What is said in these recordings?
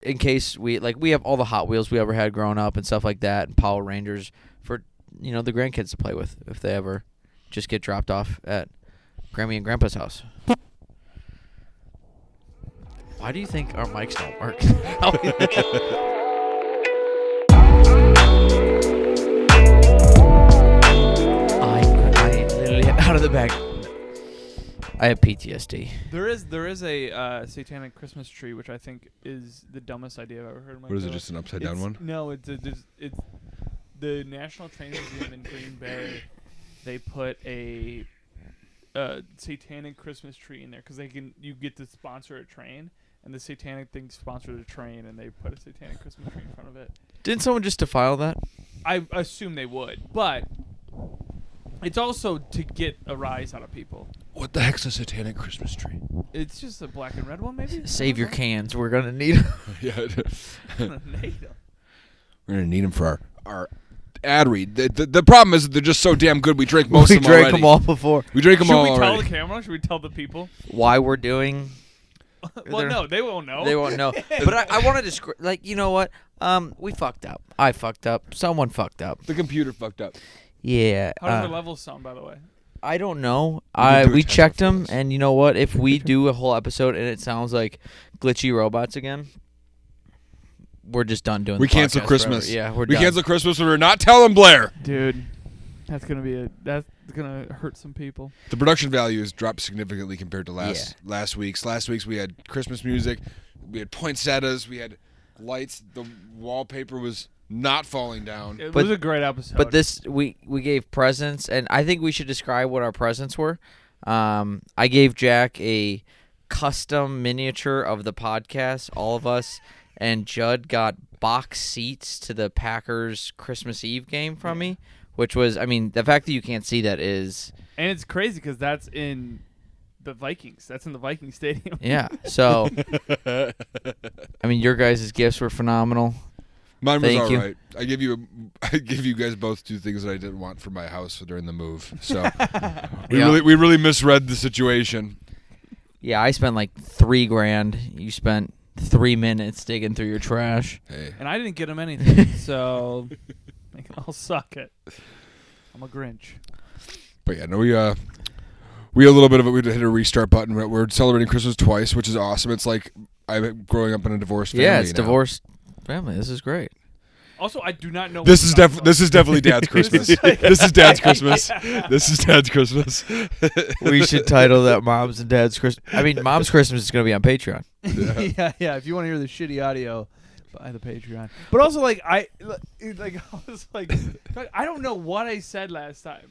in case we have all the Hot Wheels we ever had growing up and stuff like that, and Power Rangers for the grandkids to play with if they ever just get dropped off at Grammy and Grandpa's house. Why do you think our mics don't work? I literally out of the bag. I have PTSD. There is a satanic Christmas tree, which I think is the dumbest idea I've ever heard in my life. What is it, just an upside down one? No, it's the National Train Museum in Green Bay. They put a satanic Christmas tree in there because you get to sponsor a train, and the satanic thing sponsored a train, and they put a satanic Christmas tree in front of it. Didn't someone just defile that? I assume they would, but it's also to get a rise out of people. What the heck's a satanic Christmas tree? It's just a black and red one, maybe? Save your cans. We're going to need them. Yeah. We're going to need them for our ad read. The problem is that they're just so damn good we drank most of them already. We drank them all before. We drank them all already. Should we tell the camera? Should we tell the people? Why we're doing... Well, no, they won't know. They won't know. But I want to describe... you know what? We fucked up. I fucked up. Someone fucked up. The computer fucked up. Yeah. How does the levels sound, by the way? I don't know. We checked them, and you know what? If we do a whole episode and it sounds like glitchy robots again, we're just done doing. We cancel Christmas. Forever. Yeah, we cancel Christmas. We're not telling Blair, dude. That's gonna hurt some people. The production value has dropped significantly compared to last week's. Last week's we had Christmas music, we had poinsettias, we had lights. The wallpaper was not falling down. It was a great episode. But this we gave presents, and I think we should describe what our presents were. I gave Jack a custom miniature of the podcast, all of us, and Judd got box seats to the Packers Christmas Eve game from me, which was, the fact that you can't see that is... And it's crazy because that's in the Vikings. That's in the Viking Stadium. Yeah, so... your guys' gifts were phenomenal. Mine was all right. I give you guys both two things that I didn't want for my house during the move. So we really misread the situation. Yeah, I spent like $3,000. You spent 3 minutes digging through your trash. Hey. And I didn't get him anything, so they can all suck it. I'm a Grinch. But yeah, no, we a little bit of it. We hit a restart button. We're celebrating Christmas twice, which is awesome. It's like I'm growing up in a divorced family. Yeah, it's divorced family. This is great. Also, I do not know. This is definitely Dad's Christmas. This is Dad's Christmas. This is Dad's Christmas. We should title that Mom's and Dad's Christmas. Mom's Christmas is going to be on Patreon. Yeah. If you want to hear the shitty audio, buy the Patreon. But also, I was like, I don't know what I said last time.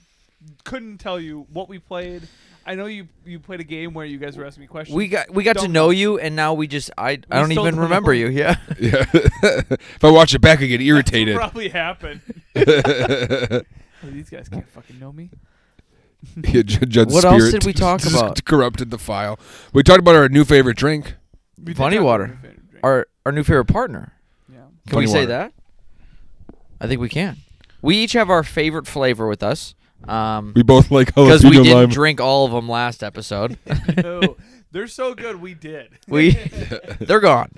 Couldn't tell you what we played. I know you played a game where you guys were asking me questions. We got to know you, and now I don't even remember you. Yeah. Yeah. If I watch it back, I get irritated. That's probably happened. These guys can't fucking know me. Yeah, Judd's what spirit else did we talk about? Corrupted the file. We talked about our new favorite drink. Funny water. Our new favorite partner. Yeah. Can we say that? I think we can. We each have our favorite flavor with us. We both like jalapeno because we didn't lime. drink all of them last episode. No, they're so good. We did. They're gone.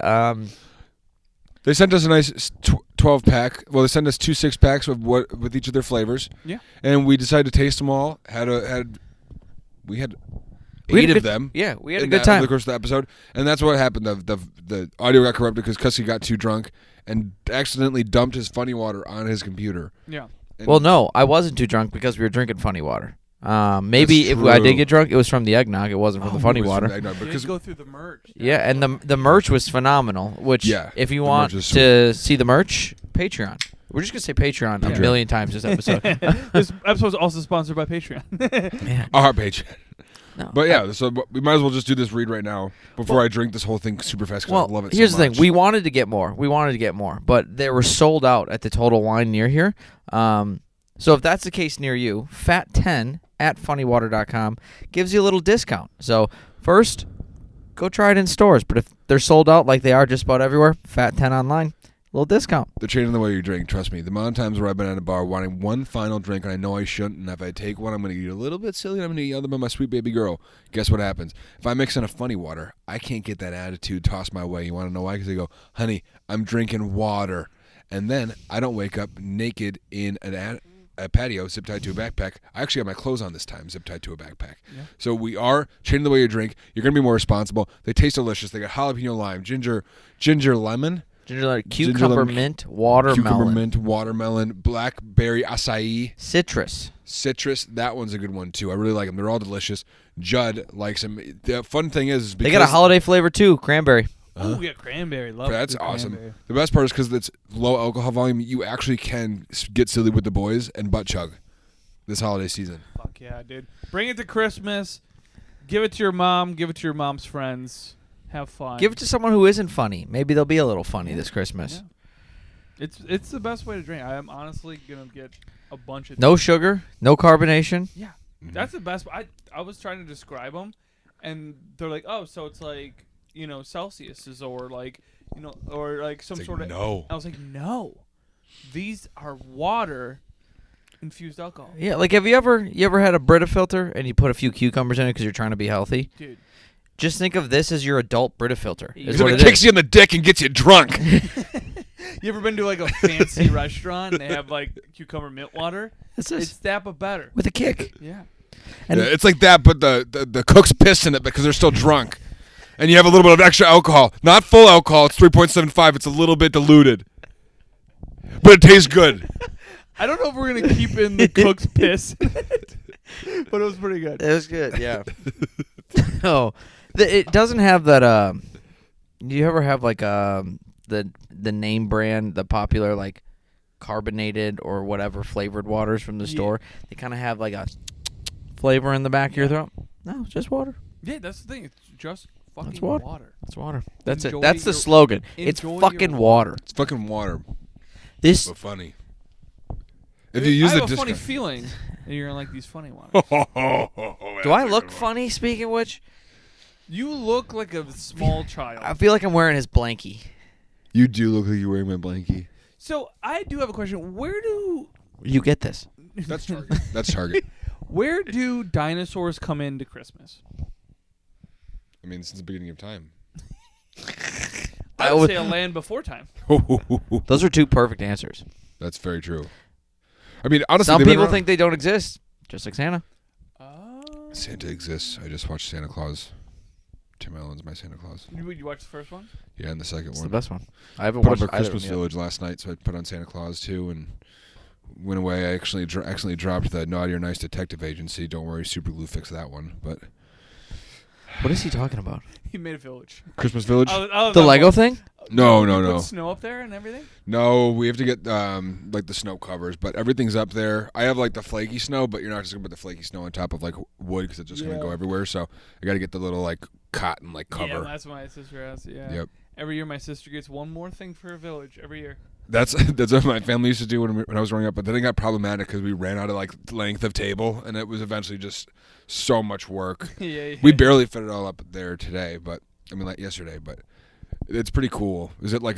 They sent us a nice 12-pack. Well, they sent us 2 6-packs with each of their flavors. Yeah. And we decided to taste them all. We had 8 of them. Yeah, we had a good time over the course of the episode, and that's what happened. The audio got corrupted because Cuske got too drunk and accidentally dumped his funny water on his computer. Yeah. Well, no, I wasn't too drunk because we were drinking funny water. Maybe if I did get drunk, it was from the eggnog. It wasn't from the funny water. Because go through the merch. Yeah, and the merch was phenomenal. Which, if you want to see the merch, Patreon. We're just gonna say Patreon a million times this episode. This episode is also sponsored by Patreon. Yeah. Our Patreon. No. But yeah, so we might as well just do this read right now before I drink this whole thing super fast because I love it so much. Here's the thing. We wanted to get more. But they were sold out at the Total Wine near here. So if that's the case near you, FAT10 at funnywater.com gives you a little discount. So first, go try it in stores. But if they're sold out like they are just about everywhere, FAT10 online little discount. They're changing the way you drink. Trust me. The amount of times where I've been at a bar wanting one final drink and I know I shouldn't, and if I take one, I'm going to get a little bit silly and I'm going to yell at my sweet baby girl. Guess what happens? If I mix in a funny water, I can't get that attitude tossed my way. You want to know why? Because they go, honey, I'm drinking water. And then I don't wake up naked in a patio, zip tied to a backpack. I actually got my clothes on this time, zip tied to a backpack. Yeah. So we are changing the way you drink. You're going to be more responsible. They taste delicious. They got jalapeno lime, ginger lemon. Cucumber mint, watermelon, blackberry acai, citrus. That one's a good one too. I really like them. They're all delicious. Judd likes them. The fun thing is because they got a holiday flavor too, cranberry. Oh, we got cranberry. Love that's awesome. Cranberry. The best part is because it's low alcohol volume. You actually can get silly with the boys and butt chug this holiday season. Fuck yeah, dude! Bring it to Christmas. Give it to your mom. Give it to your mom's friends. Have fun. Give it to someone who isn't funny. Maybe they'll be a little funny this Christmas. Yeah. It's the best way to drink. I am honestly gonna get a bunch of no sugar, no carbonation. Yeah, that's the best. I was trying to describe them, and they're like, oh, so it's like Celsius or like or like some sort of. No. I was like, no, these are water infused alcohol. Yeah, like have you ever had a Brita filter and you put a few cucumbers in it because you're trying to be healthy, dude? Just think of this as your adult Brita filter. It kicks you in the dick and gets you drunk. You ever been to like a fancy restaurant and they have like cucumber mint water? It's that but better. With a kick. Yeah. And it's like that, but the cook's pissed in it because they're still drunk. And you have a little bit of extra alcohol. Not full alcohol. It's 3.75. It's a little bit diluted. But it tastes good. I don't know if we're going to keep in the cook's piss. But it was pretty good. It was good, yeah. Oh. It doesn't have that. Do you ever have like the name brand, the popular like carbonated or whatever flavored waters from the store? They kind of have like a flavor in the back of your throat. No, it's just water. Yeah, that's the thing. It's just fucking water. It's water. That's it. That's the slogan. It's fucking water. It's fucking water. This but funny. If you use I have a funny feeling that you're gonna like these funny ones. Do I look funny? Speaking of which. You look like a small child. I feel like I'm wearing his blankie. You do look like you're wearing my blankie. So I do have a question. Where do you get this? That's Target. That's Target. Where do dinosaurs come into Christmas? I mean, since the beginning of time. I would say a land before time. Those are two perfect answers. That's very true. I mean, honestly, some people think they don't exist, just like Santa. Santa exists. I just watched Santa Claus. Tim Allen's my Santa Claus. You watched the first one? Yeah, and the second it's one. The best one. I haven't watched either Christmas Village last night, so I put on Santa Claus too, and went away. I actually dropped the Naughty or Nice Detective Agency. Don't worry, Super Glue fixed that one. But what is he talking about? He made a village. Christmas Village. The Lego thing? No. Put snow up there and everything? No, we have to get like the snow covers, but everything's up there. I have like the flaky snow, but you're not just gonna put the flaky snow on top of like wood because it's just gonna go everywhere. So I got to get the little like cotton like cover. Yeah, that's what my sister has. Yeah. Yep. Every year my sister gets one more thing for her village. Every year. That's what my family used to do when I was growing up, but then it got problematic because we ran out of like length of table, and it was eventually just so much work. Yeah. We barely fit it all up there today, but I mean like yesterday, but. It's pretty cool. Is it like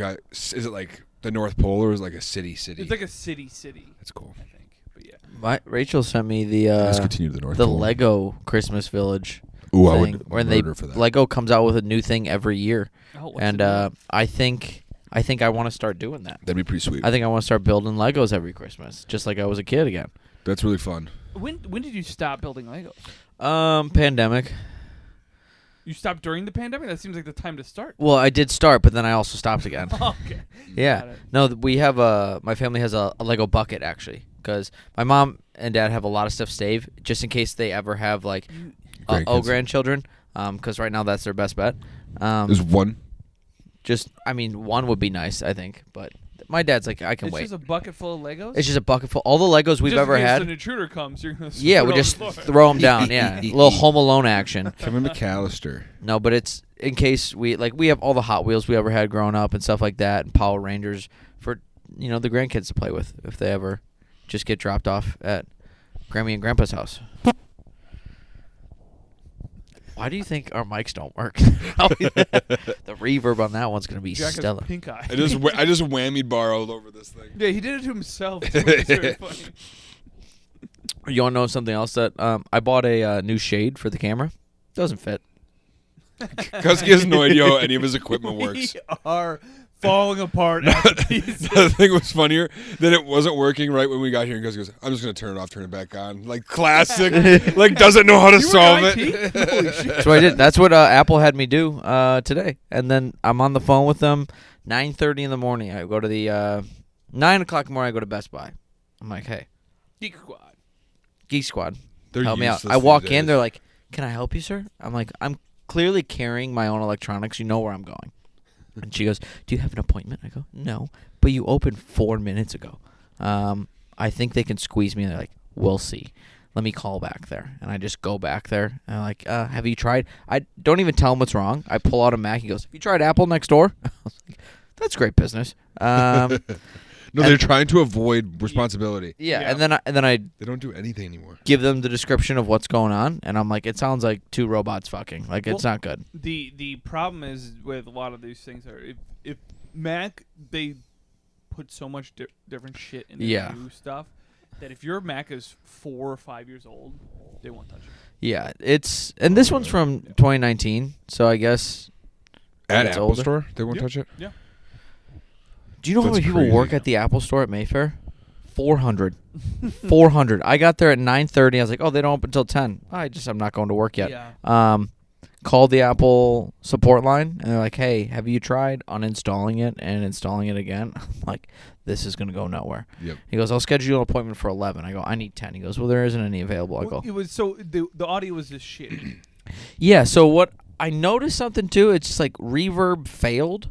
the North Pole or is it like a city? It's like a city. That's cool. I think, but yeah. Rachel sent me the let's continue to the North Pole. Lego Christmas Village. Ooh, thing, I would where murder for that. Lego comes out with a new thing every year, and I think I want to start doing that. That'd be pretty sweet. I think I want to start building Legos every Christmas, just like I was a kid again. That's really fun. When did you stop building Legos? Pandemic. You stopped during the pandemic? That seems like the time to start. Well, I did start, but then I also stopped again. Okay. Yeah. No, we have my family has a Lego bucket, actually, because my mom and dad have a lot of stuff saved, just in case they ever have, like, grandchildren, because right now that's their best bet. There's one? One would be nice, I think, but my dad's like, I can wait. It's just a bucket full of Legos? It's just a bucket full. All the Legos we've ever had. Just in case an intruder comes, you're going to we just throw them down, yeah. A little Home Alone action. Kevin McAllister. No, but it's in case we have all the Hot Wheels we ever had growing up and stuff like that, and Power Rangers for, the grandkids to play with if they ever just get dropped off at Grammy and Grandpa's house. Why do you think our mics don't work? The reverb on that one's gonna be Jack stellar. has pink eye. I just whammied bar all over this thing. Yeah, he did it to himself. It's very funny. You want to know something else that I bought a new shade for the camera? Doesn't fit. Cuske has no idea how any of his equipment works. We are falling apart at the pieces. The thing was funnier that it wasn't working right when we got here. And Cuske goes, "I'm just gonna turn it off, turn it back on." Like classic. Like doesn't know how to solve it. Holy shit. That's what I did. That's what Apple had me do today. And then I'm on the phone with them. 9:30 in the morning. I go to the 9 o'clock in the morning. I go to Best Buy. I'm like, hey, Geek Squad, They're help me out. useless I walk these in. days. They're like, can I help you, sir? I'm like, I'm clearly carrying my own electronics. You know where I'm going. And she goes, do you have an appointment? I go, no, but you opened 4 minutes ago. I think they can squeeze me. And they're like, we'll see. Let me call back there. And I just go back there. And I'm like, have you tried? I don't even tell him what's wrong. I pull out a Mac. He goes, have you tried Apple next door? I was like, that's great business. No, they're trying to avoid responsibility. Yeah, Yeah. and then I They don't do anything anymore. give them the description of what's going on, and I'm like, it sounds like two robots fucking. Like, it's not good. The problem is with a lot of these things are if Mac, they put so much different shit in their new stuff that if your Mac is 4 or 5 years old, they won't touch it. Yeah, and this one's from 2019, so I guess At it's Apple older. Store, they won't touch it. Yeah. Do you know how That's many people crazy. work at the Apple Store at Mayfair? 400. 400. I got there at 9:30. I was like, oh, they don't open until 10. I'm not going to work yet. Yeah. Called the Apple support line, and they're like, hey, have you tried uninstalling it and installing it again? I'm like, this is going to go nowhere. Yep. He goes, I'll schedule an appointment for 11. I go, I need 10. He goes, well, there isn't any available. I go, It was so the audio was just shit. yeah, so what I noticed something too, it's just like reverb failed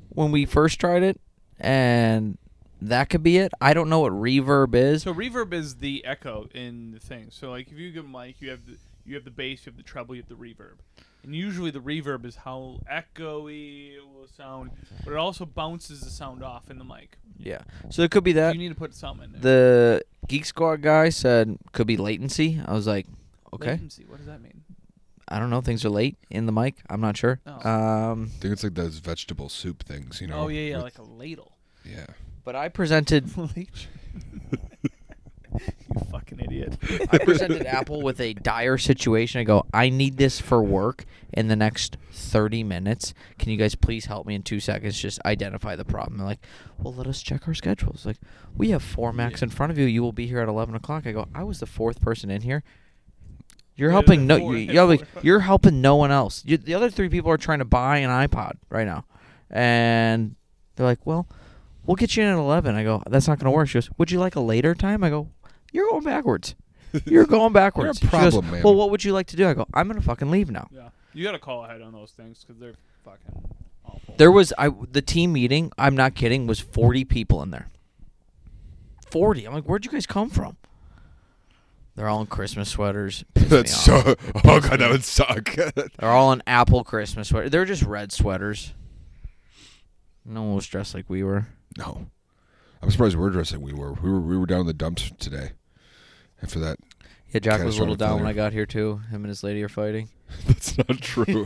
when we first tried it, and that could be it. I don't know what reverb is. So reverb is the echo in the thing. So like if you get a mic, you have the bass, you have the treble, you have the reverb. And usually the reverb is how echoey it will sound, but it also bounces the sound off in the mic. Yeah. So it could be that. You need to put something in there. The Geek Squad guy said could be latency. I was like, okay. Latency, what does that mean? I don't know. Things are late in the mic. I'm not sure. Oh. I think it's like those vegetable soup things, you know. Oh yeah, with- like a ladle. yeah. But I presented You fucking idiot. I presented Apple with a dire situation. I go, I need this for work in the next 30 minutes. Can you guys please help me in 2 seconds? Just identify the problem. They're like, well, let us check our schedules. Like, we have 4 Macs in front of you. You will be here at 11 o'clock. I go, I was the 4th person in here. You're Yeah, helping the no. four- You're helping no one else. The other 3 people are trying to buy an iPod right now, and they're like, well, we'll get you in at 11. I go, that's not going to work. She goes, would you like a later time? I go, you're going backwards. You're going backwards. You're a problem, she goes, man. well, what would you like to do? I go, I'm going to fucking leave now. Yeah, you got to call ahead on those things because they're fucking awful. There was the team meeting, I'm not kidding, was 40 people in there. 40. I'm like, where'd you guys come from? They're all in Christmas sweaters. Piss me That's off. so. Oh god, that would suck. They're all in Apple Christmas sweaters. They're just red sweaters. No one was dressed like we were. No, I'm surprised we're dressed like we were. We were down in the dumps today. After that, Yeah, Jack was a little Catastrophic down when failure. I got here too. Him and his lady are fighting. that's not true.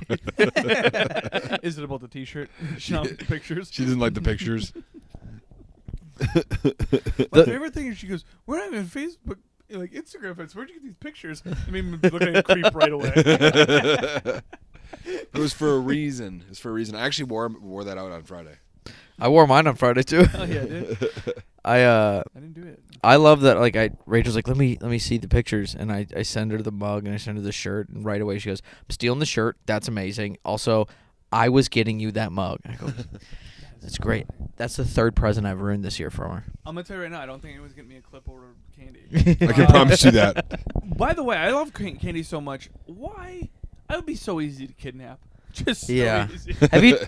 Is it about the T-shirt? She not the pictures. She didn't like the pictures. My favorite thing is she goes, "We're not even Facebook, like Instagram friends. Where'd you get these pictures?" I mean, looking at creep right away. It was for a reason. It's for a reason. I actually wore that out on Friday. I wore mine on Friday too. Oh yeah, I did. I didn't do it. I love that. Like, Rachel's like, let me see the pictures, and I send her the mug and I send her the shirt, and right away she goes, I'm stealing the shirt. That's amazing. Also, I was getting you that mug. I go, that's great. That's the 3rd present I've ruined this year from her. I'm gonna tell you right now, I don't think anyone's getting me a clip or candy. I can promise you that. By the way, I love candy so much. Why? I would be so easy to kidnap. Just so Yeah. easy. Have you?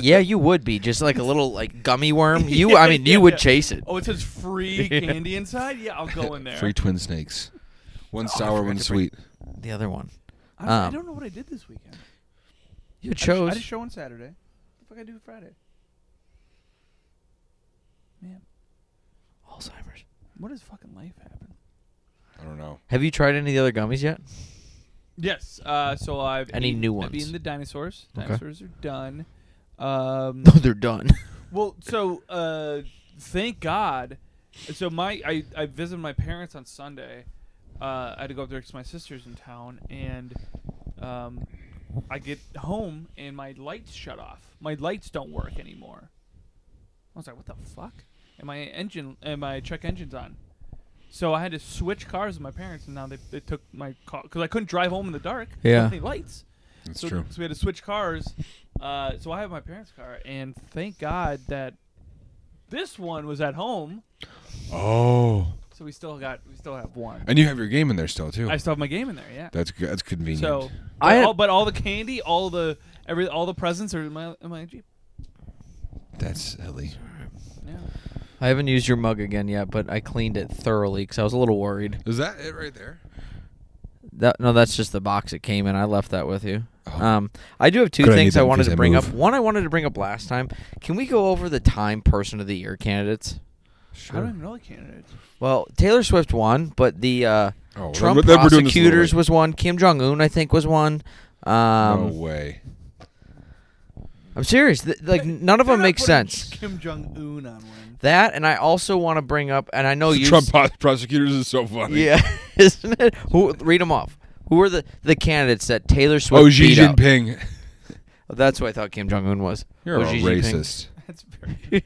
Yeah, you would be just like a little like gummy worm. You, I mean, you would chase it. Oh, it says free candy inside. Yeah, I'll go in there. Free twin snakes. One I sour, forgot one to bring- sweet. The other one. I don't know what I did this weekend. You I chose. had a show on Saturday. What the fuck I do Friday? Man, Alzheimer's. what does fucking life happen? I don't know. Have you tried any of the other gummies yet? Yes. So I've Any eaten, new ones? I've eaten the dinosaurs. Okay. Dinosaurs are done. Oh, they're done. Well, so thank God. So I visited my parents on Sunday. I had to go up there because my sister's in town, and I get home and my lights shut off. My lights don't work anymore. I was like, "What the fuck?" And my check engine's on. So I had to switch cars with my parents, and now they took my car because I couldn't drive home in the dark. Yeah. With any lights. That's So true. we had to switch cars. So I have my parents' car, and thank God that this one was at home. Oh. So we still have one. And you have your game in there still too. I still have my game in there, yeah. That's good. That's convenient. So, but all the candy, all the presents are in my Jeep. That's silly. Yeah. I haven't used your mug again yet, but I cleaned it thoroughly because I was a little worried. Is that it right there? No, that's just the box it came in. I left that with you. Oh. I do have two Good, I things need I that in wanted case to I bring up. move. One I wanted to bring up last time. Can we go over the Time Person of the Year candidates? I don't even know the candidates. Well, Taylor Swift won, but the Trump then we're doing this prosecutors the was one. Kim Jong-un, I think, was one. no way. I'm serious. None of them make sense. Kim Jong-un on one. That, and I also want to bring up, and I know you. Trump prosecutors is so funny. Yeah, isn't it? Read them off. Who are the candidates that Taylor Swift Oh, Xi beat out? Jinping. Oh, that's what I thought Kim Jong-un was. You're a Xi Jinping. racist. That's very.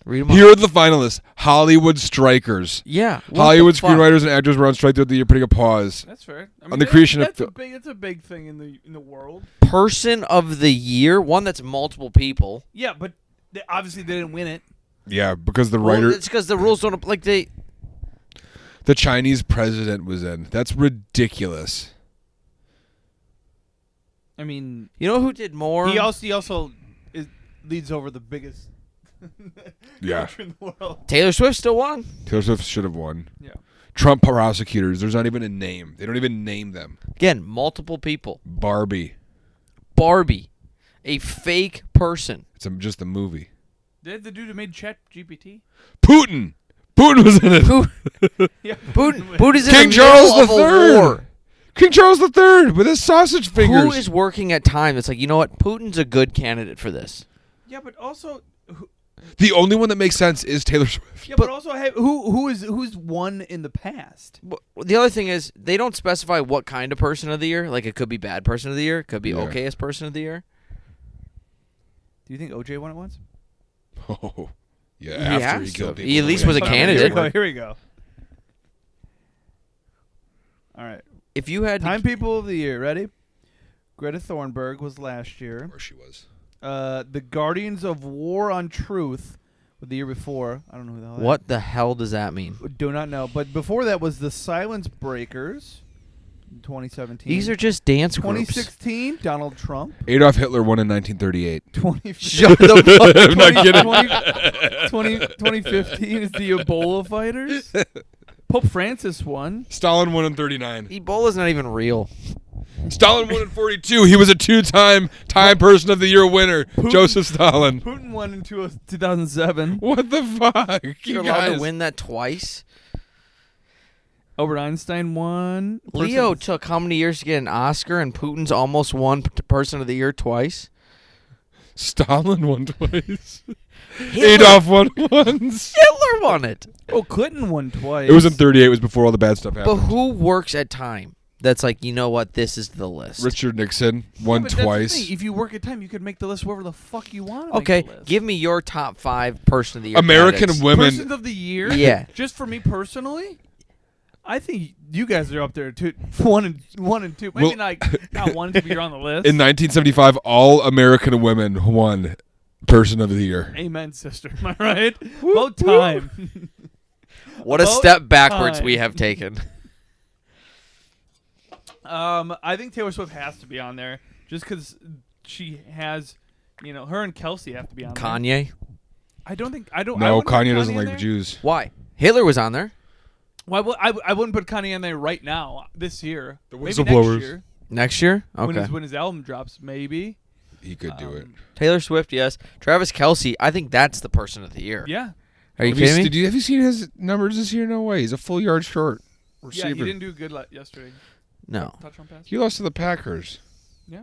Read them off. Here are the finalists: Hollywood strikers. Yeah. what Hollywood the fuck? screenwriters and actors were on strike throughout the year, putting a pause. That's fair. I On the creation of that's a big thing in the world. Person of the year, one that's multiple people. Yeah, but obviously they didn't win it. Yeah, because the Well, writer, it's because the rules don't like they. the Chinese president was in. That's ridiculous. I mean, You know who did more? he also leads over the biggest Yeah. country in the world. Taylor Swift still won. Taylor Swift should have won. Yeah. Trump prosecutors. There's not even a name. They don't even name them. Again, multiple people. Barbie. Barbie, a fake person. It's just a movie. Did the dude who made ChatGPT? Putin. Putin was in it. Yeah. Putin's in King the Charles middle of a III. war. King Charles III with his sausage fingers. Who is working at Time? It's like, you know what? Putin's a good candidate for this. Yeah, but also. The only one that makes sense is Taylor Swift. Yeah, but also who's won in the past? The other thing is they don't specify what kind of person of the year. Like it could be bad person of the year. It could be Yeah. okayest person of the year. Do you think OJ won it once? Oh, yeah. He After has he to killed have. people. He at least was a Yeah. candidate. Here we go. All right. If you had Time People of the Year. Ready? Greta Thunberg was last year. Of course she was. The Guardians of War on Truth was the year before. I don't know who the hell that what the hell does that mean? Do not know. But before that was the Silence Breakers in 2017. These are just dance groups. 2016, Donald Trump. Adolf Hitler won in 1938. 2015, Shut the fuck I'm not kidding. 2015 is the Ebola fighters. Pope Francis won. Stalin won in 39. Ebola's not even real. Stalin won in 42. He was a two-time Time Person of the Year winner. Joseph Stalin. Putin won in 2007. What the fuck? You're allowed to win that twice. Albert Einstein won. Leo took how many years to get an Oscar, and Putin's almost won Person of the Year twice. Stalin won twice. Hitler, Adolf won once. Hitler won it. Oh, Clinton won twice. It was in 38. It was before all the bad stuff But happened. who works at Time? That's like, you know what? This is the list. Richard Nixon won but that's the twice. thing. If you work at Time, you could make the list wherever the fuck you want. Okay, give me your top 5 Person of the Year. American candidates. women. Persons of the Year. Yeah. Just for me personally, I think you guys are up there too. One and two. Maybe Well- not 1 and 2, but you're on the list. In 1975, all American women won Person of the Year. Amen, sister. Am I right? About time. What a About step backwards time. we have taken. I think Taylor Swift has to be on there just because she has, her and Kelsey have to be on there. Kanye? I don't think I No, wouldn't put Kanye doesn't in like there. Jews. Why? Hitler was on there. Well, I wouldn't put Kanye in there right now this year. The Maybe whistleblowers. next year Next year? Okay. when his album drops, maybe. He could do it. Taylor Swift, yes. Travis Kelce, I think that's the Person of the Year. Yeah. Are you kidding me? Have you seen his numbers this year? No way. He's a full yard short. receiver. Yeah, he didn't do good yesterday. No. Touchdown pass. He lost to the Packers. Yeah.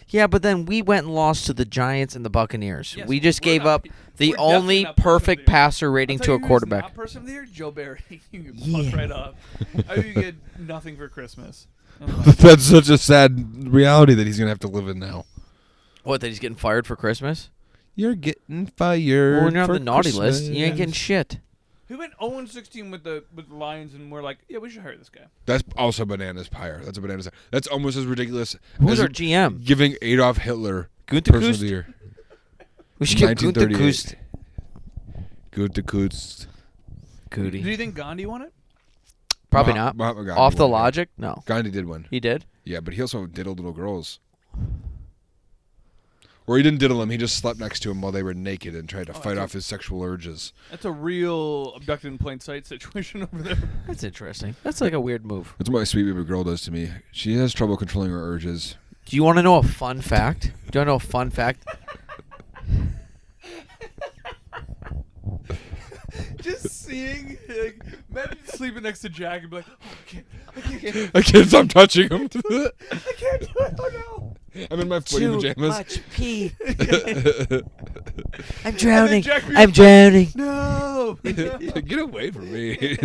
Yeah, but then we went and lost to the Giants and the Buccaneers. Yes, we just we're gave not- up the we're definitely only not person of perfect the year. passer rating I'll to tell a you who's quarterback. Not person of the year, Joe Barry. You can Yeah. fuck right up. I mean, you get nothing for Christmas. That's such a sad reality that he's gonna have to live in now. What, that he's getting fired for Christmas? You're getting fired. Well, when you're on for the naughty Christmas. list, you ain't getting shit. He went 0-16 with the Lions, and we're like, yeah, we should hire this guy. That's also bananas higher. That's a bananas. That's almost as ridiculous Who's as our GM? giving Adolf Hitler Gunther person of Kust? the year. We should give Gunther 1938. Kust. Gunther Kust. Do Cootie. you think Gandhi won it? Probably not. Mahatma Gandhi Off the won, yeah. logic? No. Gandhi did win. He did? Yeah, but he also diddled little girls. Or he didn't diddle them. He just slept next to him while they were naked and tried to fight off his sexual urges. That's a real abducted in plain sight situation over there. That's interesting. That's like a weird move. That's what my sweet baby girl does to me. She has trouble controlling her urges. Do you want to know a fun fact? Do you want to know a fun fact? Just seeing, like, imagine sleeping next to Jack and be like, oh, I can't I can't stop touching him. I can't do it, oh no. I'm in my footy Too pajamas. much pee. I'm drowning. Jack I'm drowning. No. Get away from me. I'm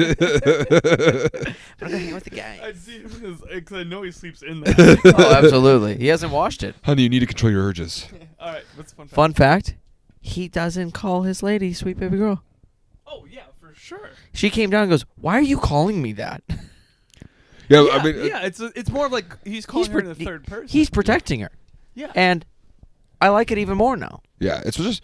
gonna hang with the guy. I'd see him in his, because I know he sleeps in there. Oh, absolutely. He hasn't washed it. Honey, you need to control your urges. All right, what's the fun fact? Fun fact: he doesn't call his lady sweet baby girl. Oh, yeah, for sure. She came down and goes, "Why are you calling me that?" Yeah, Yeah, I mean, it's more of like he's calling her in the third person. He's protecting her, yeah. and I like it even more now. yeah, it's just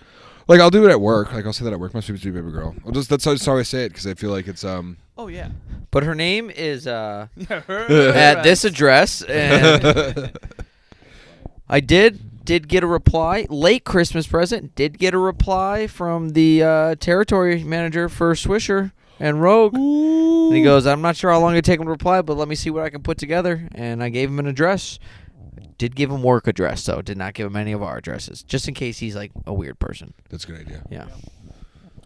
like I'll do it at work. Like I'll say that at work, my sweet baby girl. That's how I say it because I feel like it's Oh, yeah. But her name is Yeah, her. at this address, and I did get a reply. Late Christmas present. Did get a reply from the territory manager for Swisher and Rogue. Ooh. And he goes, I'm not sure how long it take him to reply, but let me see what I can put together. And I gave him an address. Did give him work address, though. Did not give him any of our addresses, just in case he's like a weird person. That's a good idea. Yeah.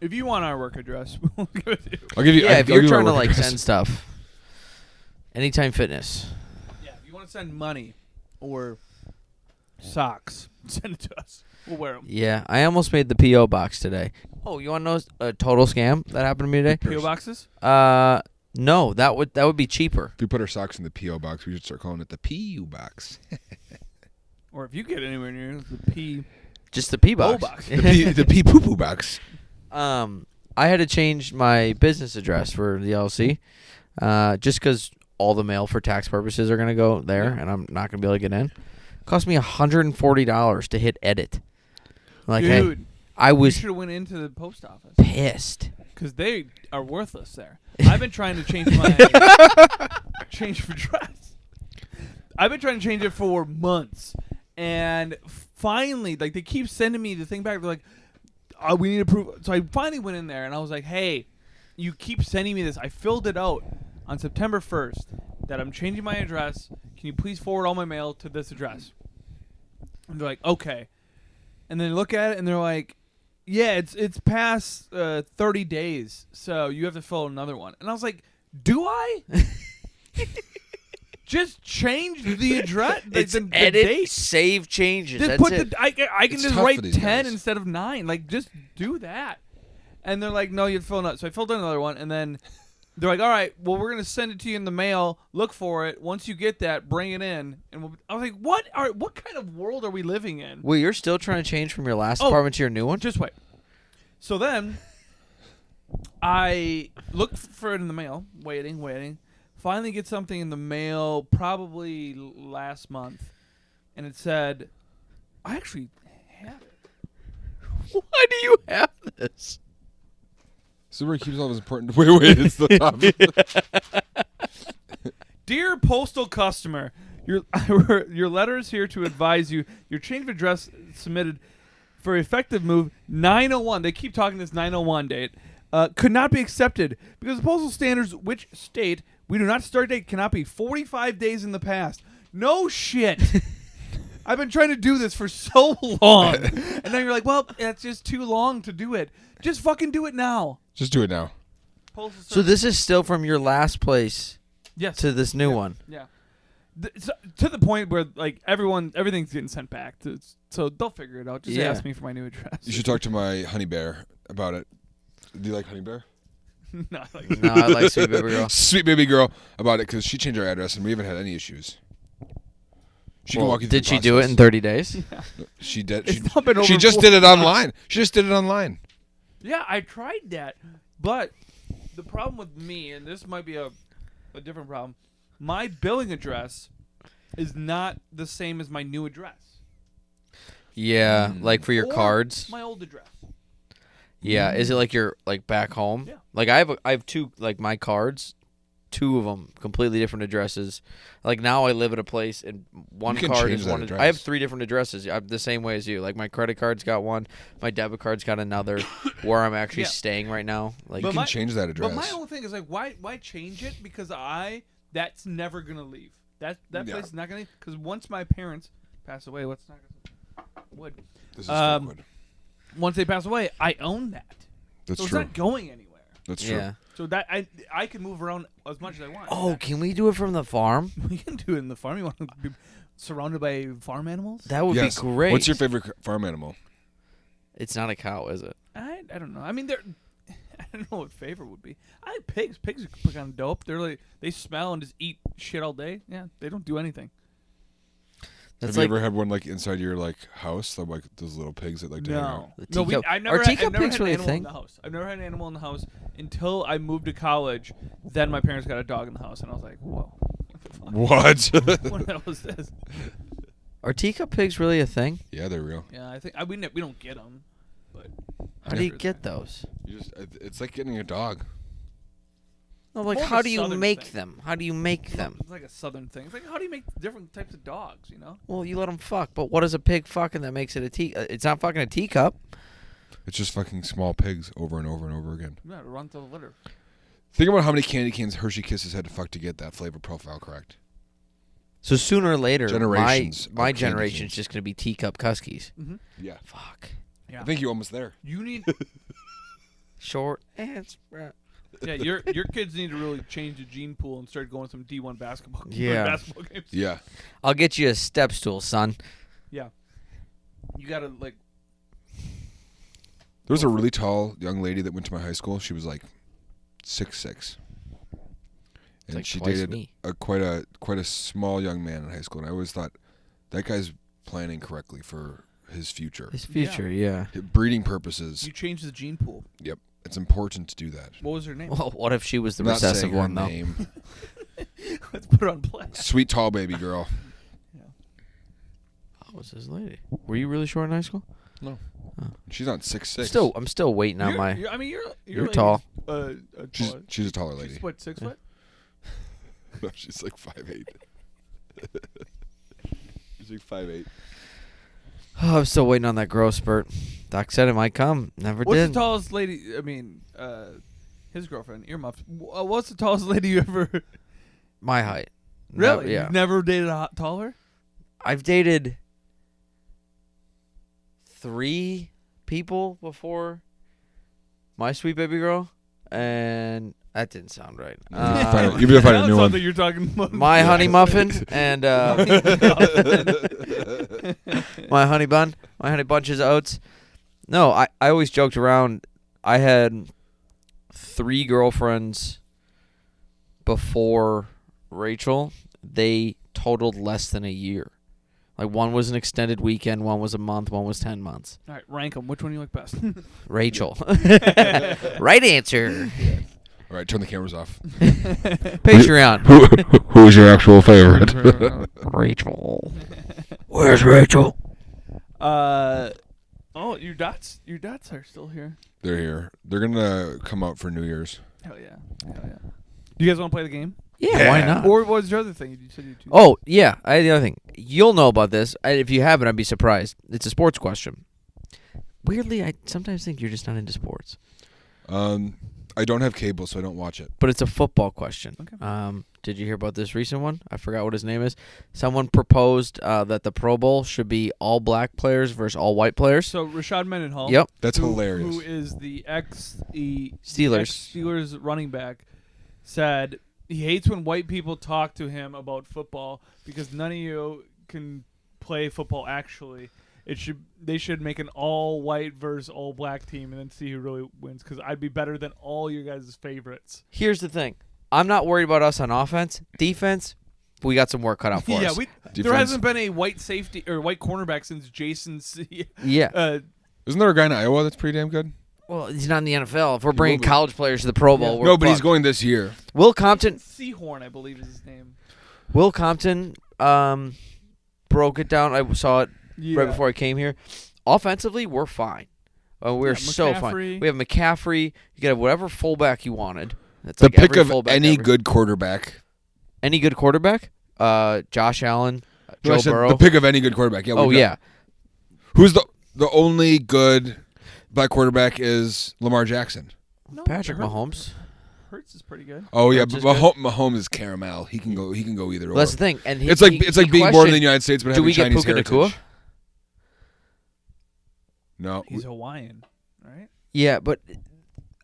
If you want our work address, we'll give it to you. I'll give you. Yeah, if I'll you're give you trying my to work like address. send stuff. Anytime Fitness. Yeah, if you want to send money or socks, send it to us. We'll wear them. Yeah, I almost made the P.O. box today. Oh, you want to know a total scam that happened to me today? PO boxes? No, that would be cheaper. If we put our socks in the PO box, we should start calling it the PU box. Or if you get anywhere near the P. Just the P box. box. The P poo poo box. I had to change my business address for the LLC, just because all the mail for tax purposes are gonna go there, and I'm not gonna be able to get in. Cost me $140 to hit edit. Like, Dude, hey, I you was should have went into the post office. pissed. Because they are worthless there. I've been trying to change my change of address. I've been trying to change it for months, and finally, like they keep sending me the thing back. They're like, "Oh, we need to prove." So I finally went in there, and I was like, "Hey, you keep sending me this. I filled it out on September 1st that I'm changing my address. Can you please forward all my mail to this address?" And they're like, "Okay," and then they look at it, and they're like, yeah, it's past 30 days, so you have to fill out another one. And I was like, do I? Just change the address. It's the edit, date. save changes. Just That's put it. I can It's just tough for write these 10 guys. instead of 9. Like, just do that. And they're like, no, you have to fill it out. So I filled out another one, and then they're like, all right, well, we're going to send it to you in the mail. Look for it. Once you get that, bring it in. And I was like, what kind of world are we living in? Well, you're still trying to change from your last Oh. apartment to your new one? Just wait. So then, I looked for it in the mail, waiting. Finally get something in the mail, probably last month. And it said, I actually have it. Why do you have this? So where he keeps all his important. Wait, it's the top. Dear postal customer, your letter is here to advise you your change of address submitted for effective move 901. They keep talking this 901 date. Could not be accepted because the postal standards which state we do not start date cannot be 45 days in the past. No shit. I've been trying to do this for so long. And then you're like, well, it's just too long to do it. Just fucking do it now. Just do it now. Postal So Service. this is still from your last place Yes. to this new one. Yeah. To the point where like everything's getting sent back. So they'll figure it out. Just ask me for my new address. You should talk to my honey bear about it. Do you like honey bear? No, I like Sweet Baby Girl. Sweet baby girl about it because she changed our address and we haven't had any issues. She can walk you through Did the she do it process. in 30 days? Yeah. She did. It's not been over She just 4 did it online. She just did it online. Yeah, I tried that, but the problem with me, and this might be a different problem, my billing address is not the same as my new address. Yeah, like for your Or cards. my old address. Yeah, is it like you're like back home? Yeah. Like I have two like my cards, 2 of them completely different addresses. Like now I live at a place and one You can card change is that one. address. I have 3 different addresses. I'm the same way as you. Like my credit card's got one, my debit card's got another. Where I'm actually Yeah. staying right now. Like You can change that address. But my whole thing is like, why change it? Because that's never gonna leave. That place is not gonna leave. Because once my parents pass away, let's not wood. This is fake wood. Once they pass away, I own that. That's so true. it's not going anywhere. That's true. yeah. So that I can move around as much as I want. Oh, can we do it from the farm? We can do it in the farm. You want to be surrounded by farm animals? That would Yes. be great. What's your favorite farm animal? It's not a cow, is it? I don't know. I mean, I don't know what favorite would be. I like pigs. Pigs are kind of dope. They're like they smell and just eat shit all day. Yeah, they don't do anything. That's Have like you ever had one like inside your like house? Like those little pigs that like to hang out? The No, teacup. I've never Are had, teacup I've never pigs had an really a animal in thing? the house. I've never had an animal in the house until I moved to college. Then my parents got a dog in the house, and I was like, "Whoa, What? what the hell was this?" Are teacup pigs really a thing? Yeah, they're real. Yeah, I think we don't get them, but How do you get those? You just it's like getting a dog. No, like More of how a do you southern make thing. them? How do you make them? It's like a southern thing. It's like, how do you make different types of dogs? You know? Well, you let them fuck, but what is a pig fucking that makes it a tea? It's not fucking a teacup. It's just fucking small pigs over and over and over again. You gotta run through the litter. Think about how many candy canes Hershey Kisses had to fuck to get that flavor profile correct. So sooner or later, Generations my of candy generation's canes. just gonna be teacup Cuskies. Mm-hmm. Yeah. Fuck. Yeah. I think you're almost there. You need. Short and spread. Yeah, your kids need to really change the gene pool and start going some D1 basketball. Yeah. basketball games. Yeah. I'll get you a step stool, son. Yeah. You gotta like. There was a really tall young lady that went to my high school. She was like 6'6". And like she twice dated me. quite a small young man in high school. And I always thought that guy's planning correctly for his future. His future, yeah. Breeding purposes. You change the gene pool. Yep. It's important to do that. What was her name? Well, what if she was the I'm not recessive saying her one, though? name. Let's put her on blast. Sweet tall baby girl. How was this lady? Were you really short in high school? She's not 6'6". I'm still waiting on my. I mean, You're like, tall. She's a taller lady. She's what, 6 foot? No, she's like 5'8". She's like 5'8". Oh, I'm still waiting on that growth spurt. Doc said it might come. Never What's did. the tallest lady? I mean, his girlfriend, earmuffs. What's the tallest lady you ever? My height. Really? Yeah. You've never dated a taller? I've dated 3 people before my sweet baby girl, and that didn't sound right. You've been finding a new one. That you're talking about. My honey muffin and my honey bun, my honey bunches of oats. No, I always joked around. I had 3 girlfriends before Rachel. They totaled less than a year. Like one was an extended weekend, one was a month, one was 10 months. All right, rank them. Which one you like best? Rachel. Right answer. All right, turn the cameras off. Patreon. Who's your actual favorite? Rachel. Where's Rachel? Oh, your dots are still here. They're here. They're gonna come out for New Year's. Hell yeah. Do you guys want to play the game? Yeah, why not? Or what was your other thing? You said you two. Oh, yeah. I had the other thing. You'll know about this. If you haven't, I'd be surprised. It's a sports question. Weirdly, I sometimes think you're just not into sports. I don't have cable, so I don't watch it. But it's a football question. Okay. Did you hear about this recent one? I forgot what his name is. Someone proposed that the Pro Bowl should be all black players versus all white players. So Rashad Mendenhall. Yep. That's hilarious. Who is the Steelers Steelers running back? Said He hates when white people talk to him about football because none of you can play football actually. They should make an all-white versus all-black team and then see who really wins because I'd be better than all your guys' favorites. Here's the thing. I'm not worried about us on offense. Defense, we got some work cut out for us. There hasn't been a white safety or white cornerback since Jason's. Yeah. Isn't there a guy in Iowa that's pretty damn good? Well, he's not in the NFL. If we're bringing college players to the Pro Bowl, we're no, but fucked. he's going this year. Will Compton. Seahorn, I believe is his name. Will Compton broke it down. I saw it right before I came here. Offensively, we're fine. We're so fine. We have McCaffrey. You can have whatever fullback you wanted. It's the pick of any good quarterback. Any good quarterback? Josh Allen, Joe Burrow. The pick of any good quarterback. Yeah. Yeah. Who's the only good black quarterback is Lamar Jackson. No, Patrick Mahomes. Hurts is pretty good. Oh yeah, but Mahomes is caramel. He can go either. Well, that's the thing, and it's like being born in the United States but having Chinese heritage. Do we get Puka Nacua? No, he's Hawaiian, right? Yeah, but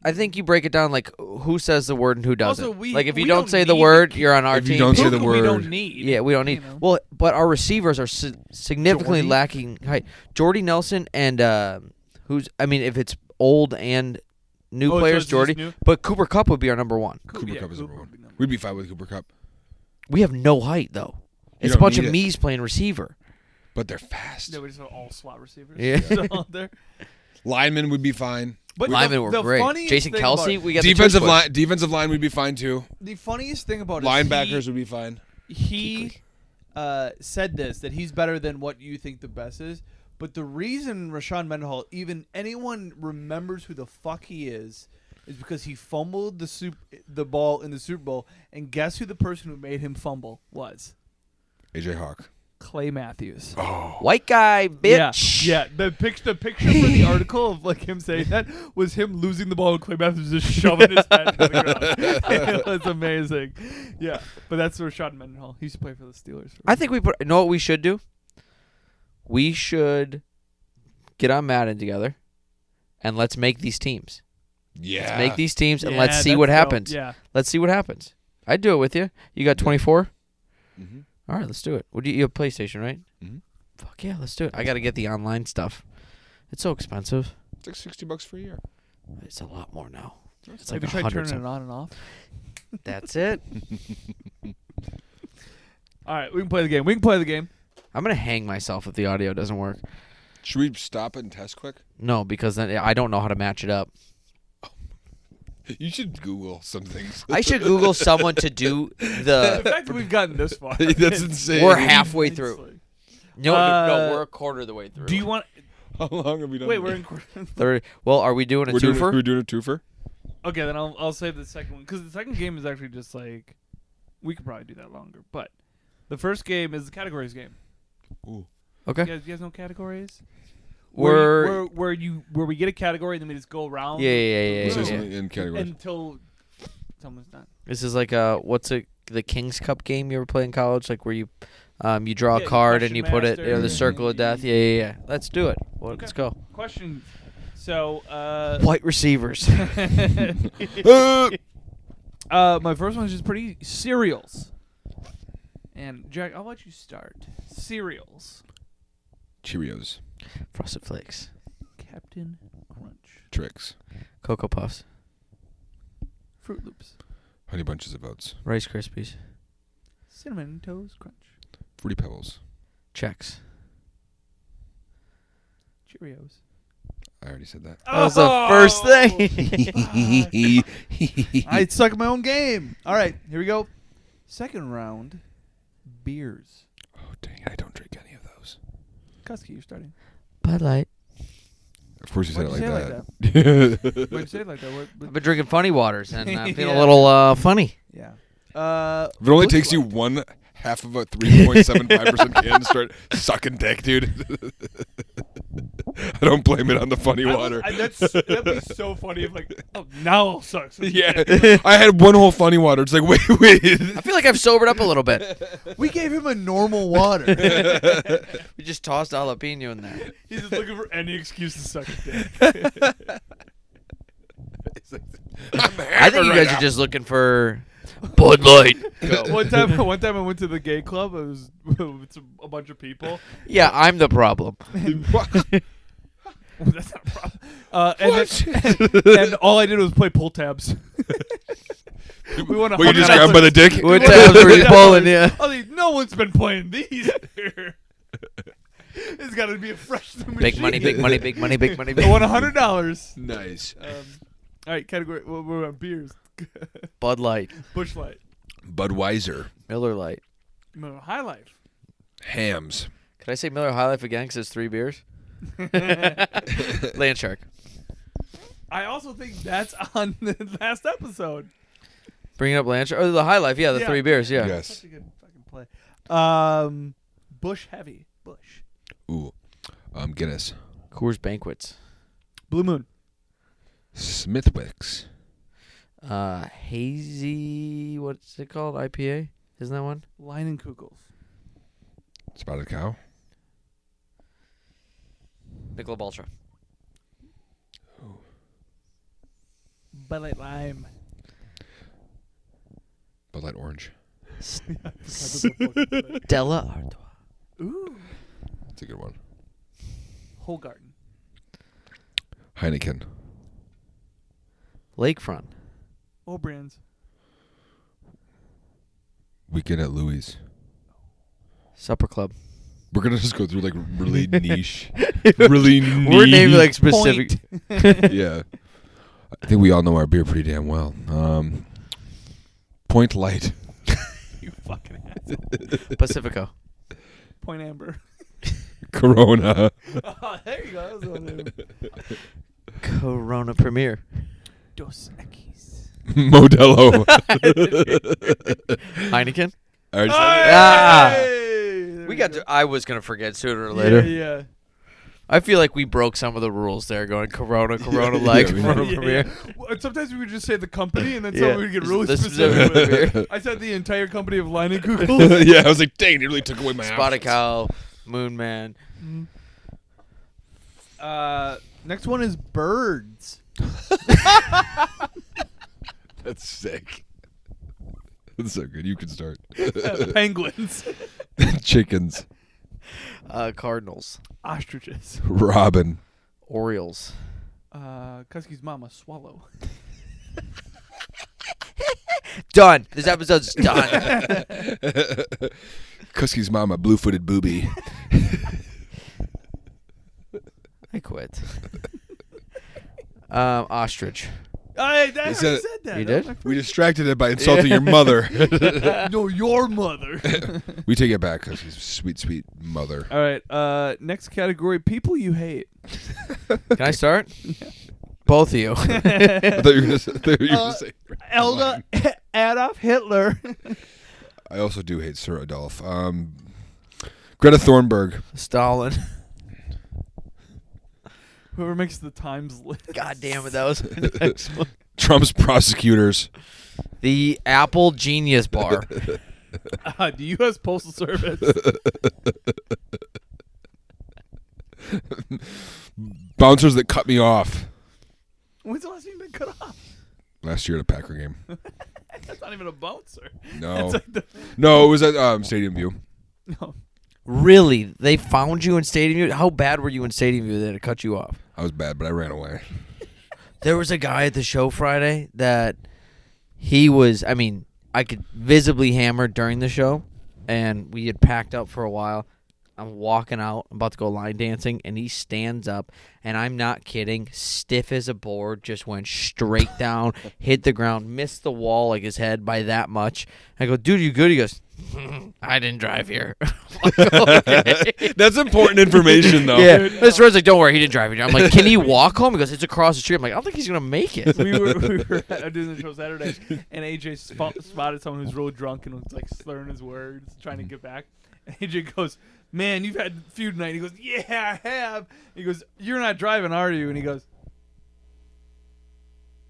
I think you break it down like who says the word and who doesn't. Also, like if you don't say the word, you're on our team. If you don't say the word, we don't need. Yeah, we don't need. You know? Well, but our receivers are significantly lacking height. Jordy Nelson and if it's old and new players, Jordy. But Cooper Kupp would be our number one. Cooper Kupp is number one. We'd be fine with Cooper Kupp. We have no height though. It's a bunch of me's playing receiver. But they're fast. No, we just have all slot receivers. Yeah. There. Linemen would be fine. But linemen were great. Jason Kelsey, we got defensive line would be fine too. The funniest thing about linebackers would be fine. He said that he's better than what you think the best is. But the reason Rashawn Mendenhall, even anyone remembers who the fuck he is because he fumbled the ball in the Super Bowl. And guess who the person who made him fumble was? AJ Hawk. Clay Matthews. Oh. White guy, bitch. Yeah. The picture for the article of like him saying that was him losing the ball and Clay Matthews just shoving his head to the ground. It was amazing. Yeah. But that's Rashawn Mendenhall. He used to play for the Steelers. I think you know what we should do? We should get on Madden together and let's make these teams. Yeah. Let's make these teams and let's see what happens. Yeah. Let's see what happens. I'd do it with you. You got 24? Mm-hmm. All right, let's do it. You have PlayStation, right? Mm-hmm. Fuck yeah, let's do it. I got to get the online stuff. It's so expensive. It's like $60 for a year. It's a lot more now. It's Have like you tried turning it on and off? That's it. All right, we can play the game. I'm going to hang myself if the audio doesn't work. Should we stop it and test quick? No, because then I don't know how to match it up. You should Google some things. I should Google someone to do the fact that we've gotten this far. That's insane. We're halfway through. No, we're a quarter of the way through. Do you want... How long have we done? Wait, we're in... 30. Well, are we doing a twofer? We're doing a twofer? Okay, then I'll save the second one. Because the second game is actually just like... We could probably do that longer. But the first game is the categories game. Ooh. Okay. You guys know categories? Where we get a category and then we just go around. Yeah. In categories. Until someone's done. This is like the King's Cup game you ever play in college, like where you draw a card and you put it the circle of death. Yeah. Let's do it. Well, Let's go. Question. So white receivers. My first one is just pretty cereals. And Jack, I'll let you start. Cereals. Cheerios. Frosted Flakes. Captain Crunch. Trix. Cocoa Puffs. Fruit Loops. Honey Bunches of Oats. Rice Krispies. Cinnamon Toast Crunch. Fruity Pebbles. Chex. Cheerios. I already said that. That was the first thing. I suck at my own game. All right, here we go. Second round. Beers. Oh, dang it. I don't drink any of those. Cuske, you're starting. Bud Light. Of course you said it like that. Why'd you say it like that? I've been drinking funny waters, and I'm feeling a little funny. Yeah. If it only takes you one half of a 3.75% can to start sucking dick, dude. I don't blame it on the funny water. That'd be so funny if now I'll suck. Yeah. I had one whole funny water. It's like, wait. I feel like I've sobered up a little bit. We gave him a normal water. We just tossed jalapeno in there. He's just looking for any excuse to suck a dick. I think you guys are just looking for... Bud Light. One time I went to the gay club. It was with a bunch of people. Yeah, I'm the problem. That's not a problem. And all I did was play pull tabs. We won Were you just grabbed by the dick? What tabs were you pulling? Yeah. I mean, no one's been playing these here. It's got to be a fresh machine. Big money, big money, big money, big money. I won $100. Nice. All right, category. We're on beers. Bud Light. Busch Light. Budweiser. Miller Light. High Life. Hams. Could I say Miller High Life again because it's 3 beers? Land Shark. I also think that's on the last episode. Bringing up Land Shark. Oh, the High Life. Yeah, the 3 beers. Yeah. Yes. Such a good fucking play. Busch Heavy. Busch. Ooh. Guinness. Coors Banquets. Blue Moon. Smithwick's. Hazy. What's it called? IPA. Isn't that one? Leinenkugels. Spotted Cow. Michelob Ultra. Bud Light Lime. Bud Light Orange. Stella Artois. Ooh. That's a good one. Whole Garden. Heineken. Lakefront. All brands. Weekend at Louis. Supper Club. We're gonna just go through like really niche, really niche. We're naming like specific. Yeah, I think we all know our beer pretty damn well. Point Light. You fucking asshole. Pacifico. Point Amber. Corona. Oh, there you go. That was the one. Corona Premier. Dos Equis. Modelo. Heineken. Alright, We got to, I was going to forget sooner or later. Yeah. I feel like we broke some of the rules there going Corona Light, Corona Premier. Well, sometimes we would just say the company and then Yeah. someone would get really The specific. specific with it. I said the entire company of Leinenkugels. Yeah, I was like, dang, it really took away my Spotted options. Cow, Moon Man. Next one is birds. That's sick. That's so good. You can start. Penguins. Chickens. Cardinals. Ostriches. Robin. Orioles. Cuske's mama, swallow. Done. This episode's done. Cuskie's mama, blue-footed booby. I quit. Ostrich. I said said it. that. You That was did? my We distracted it by insulting your mother. No, your mother. We take it back, Cuskie's sweet, sweet mother. All right. Next category: people you hate. Can I start? Both of you. I thought you were going to say. Adolf Hitler. I also do hate Sir Adolf. Greta Thunberg. Stalin. Whoever makes the Times list. God damn it, that was the next one. Trump's prosecutors. The Apple Genius Bar. The U.S. Postal Service. Bouncers that cut me off. When's the last time you've been cut off? Last year at a Packer game. That's not even a bouncer. No. That's like No, it was at Stadium View. no. Really? They found you in Stadium View? How bad were you in Stadium View that it cut you off? I was bad, but I ran away. There was a guy at the show Friday that he was, I mean, I could visibly hammer during the show, and we had packed up for a while. I'm walking out, I'm about to go line dancing, and he stands up, and I'm not kidding, stiff as a board, just went straight down, hit the ground, missed the wall, like his head by that much. I go, dude, you good? He goes, I didn't drive here. Like, okay. That's important information, though. Yeah, Mr. Rose like, don't worry, he didn't drive here. I'm like, can he walk home? He goes, it's across the street. I'm like, I don't think he's gonna make it. we were doing the show Saturday, and AJ spotted someone who's real drunk and was like slurring his words, trying to get back. And AJ goes, "Man, you've had a few tonight." He goes, "Yeah, I have." He goes, "You're not driving, are you?" And he goes,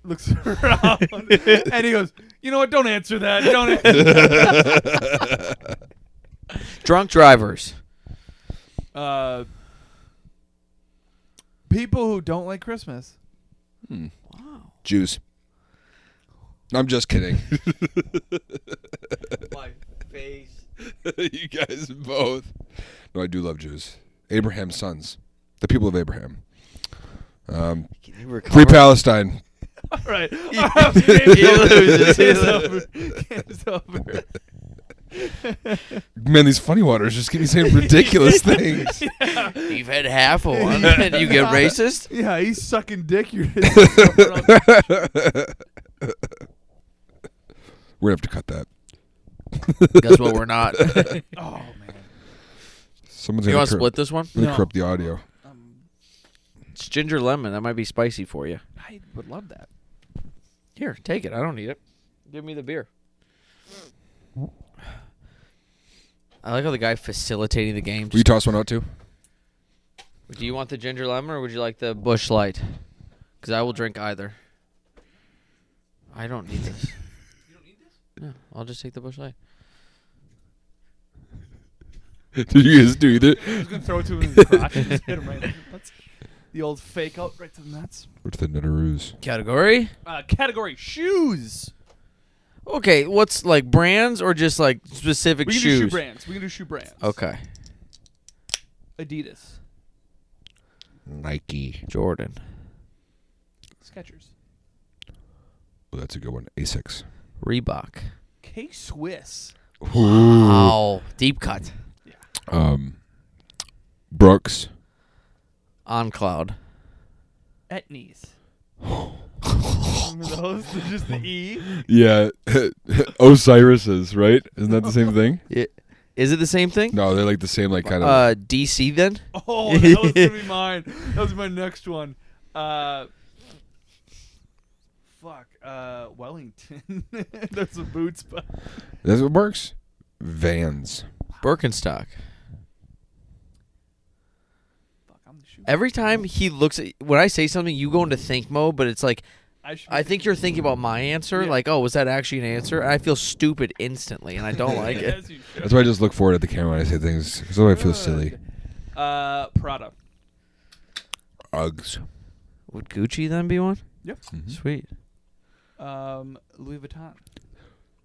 looks around, and he goes, "You know what? Don't answer that. Don't answer that." Drunk drivers. People who don't like Christmas. Jews. I'm just kidding. My face. You guys both. No, I do love Jews. Abraham's sons. The people of Abraham. Free Palestine. All right. He loses. Game's over. Man, these funny waters just keep me saying ridiculous things. Yeah. You've had half of one, and you get racist? Yeah, he's sucking dick. You're We're going to have to cut that. Guess what? We're not. Oh, man. Someone's You going want to to split this one? No. corrupt the audio. It's ginger lemon. That might be spicy for you. I would love that. Here, take it. I don't need it. Give me the beer. I like how the guy facilitating the game. Will you toss one out too? Do you want the ginger lemon or would you like the Busch Light? Because I will drink either. I don't need this. You don't need this? No, I'll just take the Busch Light. Did you guys do either? I was going to throw it to him in the crotch and just hit him right in the nuts. The old fake out right to the nuts. Or to the Nutteroos? Category? Category shoes. Okay, what's like brands or just like specific We can shoes? do shoe brands. We can do shoe brands. Okay. Adidas. Nike. Jordan. Skechers. Oh, that's a good one. Asics. Reebok. K-Swiss. Wow. Deep cut. Brooks. On Cloud. Etnies. Remember those? They're just the E. Yeah. Osiris's, right? Isn't that the same thing? Is it the same thing? No, they're like the same, like kind of. DC then? Oh, that was going to be mine. That was my next one. Wellington. There's a boots, but That's what works. Vans. Birkenstock. fuck, I'm the shoe. Every time he looks at when I say something, you go into think mode, but it's like I think you're thinking about my answer. Yeah. Like, oh, was that actually an answer? And I feel stupid instantly, and I don't like it. As you should. That's why I just look forward at the camera when I say things. Because otherwise I feel silly. Prada. Uggs. Would Gucci then be one? Yep. Mm-hmm. Sweet. Louis Vuitton.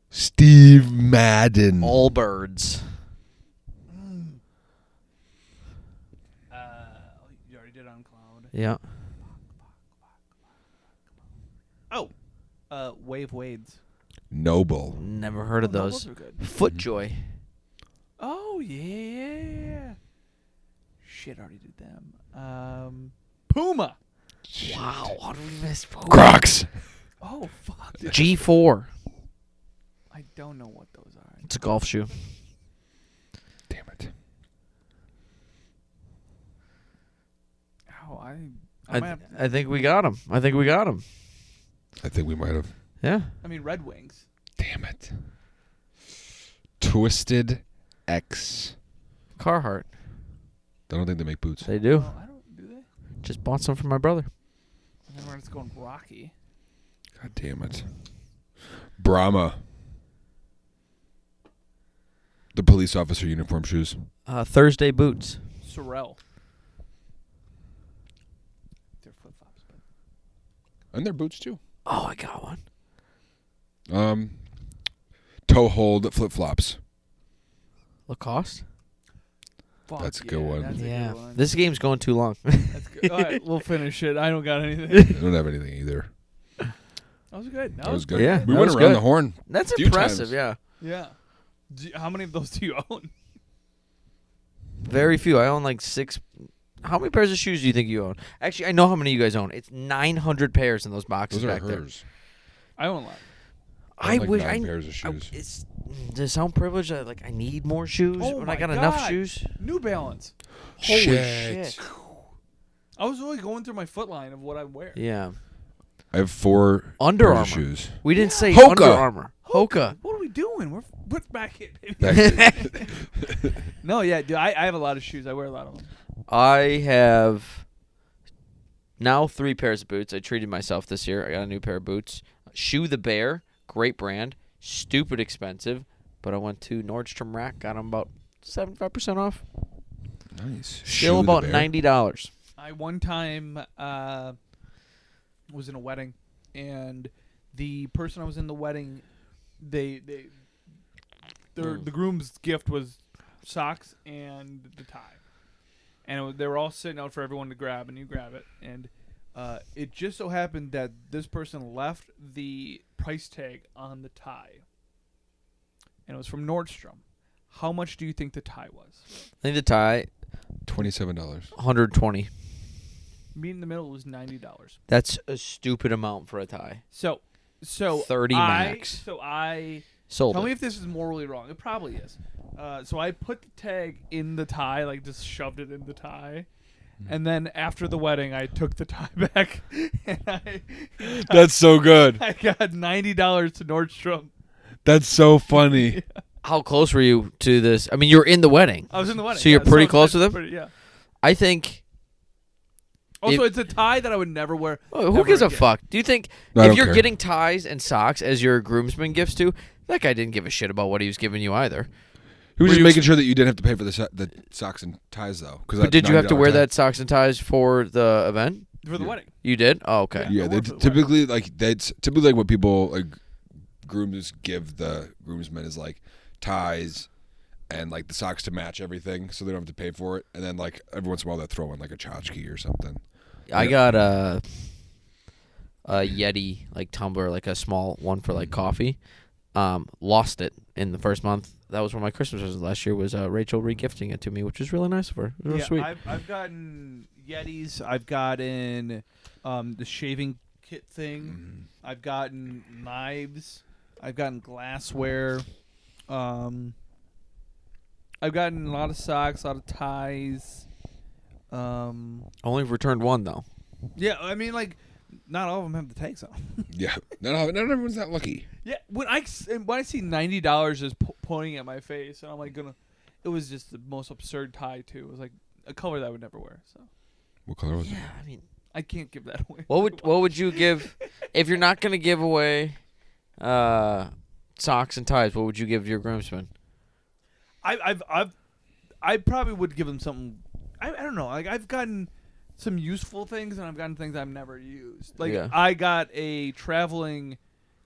Steve Madden. Allbirds. You already did On Cloud. Yeah. Oh, Wave Wades. Noble. Never heard of those. Those are good. Footjoy. Oh yeah. Shit, I already did them. Puma. Wow. How do we miss Crocs. Oh fuck. G4. I don't know what those are. It's a golf shoe. Damn it. Oh, I might have, I think we got him. I think we got him. I think we might have. Yeah. I mean Red Wings. Damn it. Twisted X. Carhartt. I don't think they make boots. They do. Oh, I don't. Do they? Just bought some for my brother. And then we're just going Rocky. God damn it. Brahma. The police officer uniform shoes. Thursday boots. Sorel. They're flip flops. And their boots too. Oh, I got one. Toe hold flip flops. Lacoste. Fuck That's a good one. That's a Yeah. good one. This game's going too long. That's good. All right, we'll finish it. I don't got anything. I don't have anything either. That was good. That was good. Yeah, We that went was around good. the horn. That's Few impressive, times. yeah. Yeah. How many of those do you own? Very few. I own like 6. How many pairs of shoes do you think you own? Actually, I know how many you guys own. It's 900 pairs in those boxes Those are back there. hers. I own a lot. I I like wish 9 pairs of shoes. It's does it sound privileged that like I need more shoes Oh when I my got enough God. shoes? New Balance. Holy Shit. shit. I was really going through my foot line of what I wear. Yeah. I have 4 Under pairs of Armour. shoes. We didn't say Hoka. Under Armour. Hoka. What are we doing? We're back here, baby. Back- No, yeah, dude. I have a lot of shoes. I wear a lot of them. I have now 3 pairs of boots. I treated myself this year. I got a new pair of boots. Shoe the Bear, great brand, stupid expensive, but I went to Nordstrom Rack, got them about 75% off. Nice. Still Shoe the about Bear. $90. I one time was in a wedding, and the person I was in the wedding, the groom's gift was socks and the tie, and they were all sitting out for everyone to grab, and you grab it, and it just so happened that this person left the price tag on the tie, and it was from Nordstrom. How much do you think the tie was? I think the tie, $27. $120. Meet in the middle was $90. That's a stupid amount for a tie. So 30 max. So I sold tell it. me if this is morally wrong. It probably is. So I put the tag in the tie, like just shoved it in the tie, and then after the wedding, I took the tie back, and That's so good. I got $90 to Nordstrom. That's so funny. Yeah. How close were you to this? I mean, you were in the wedding. I was in the wedding. So you're pretty close with him? Yeah. I think... Also, it's a tie that I would never wear. Oh, who gives a fuck? Do you think I if don't you're care. getting ties and socks as your groomsmen gifts to, that guy didn't give a shit about what he was giving you either. He was Were just you making sure that you didn't have to pay for the socks and ties, though. But did you have to wear that socks and ties for the event? For the wedding. You did? Oh, okay. Yeah, they for the typically that's typically like what people like grooms give the groomsmen is like ties and like the socks to match everything, so they don't have to pay for it. And then like every once in a while they throw in like a tchotchke or something. I got a Yeti like tumbler, like a small one for like coffee. Lost it in the first month. That was one of my Christmas presents last year. Was Rachel regifting it to me, which was really nice of her. It was real sweet. I've gotten Yetis. I've gotten the shaving kit thing. Mm-hmm. I've gotten knives. I've gotten glassware. I've gotten a lot of socks, a lot of ties. Only returned one though. Yeah, I mean, like, not all of them have the tags on. Yeah, not everyone's that lucky. Yeah, when I see $90 just pointing at my face, and I'm like it was just the most absurd tie too. It was like a color that I would never wear. So What color was it? Yeah, I mean, I can't give that away. what would you give if you're not gonna give away socks and ties? What would you give your groomsmen? I probably would give them something. I don't know. Like, I've gotten some useful things, and I've gotten things I've never used. Like, Yeah. I got a traveling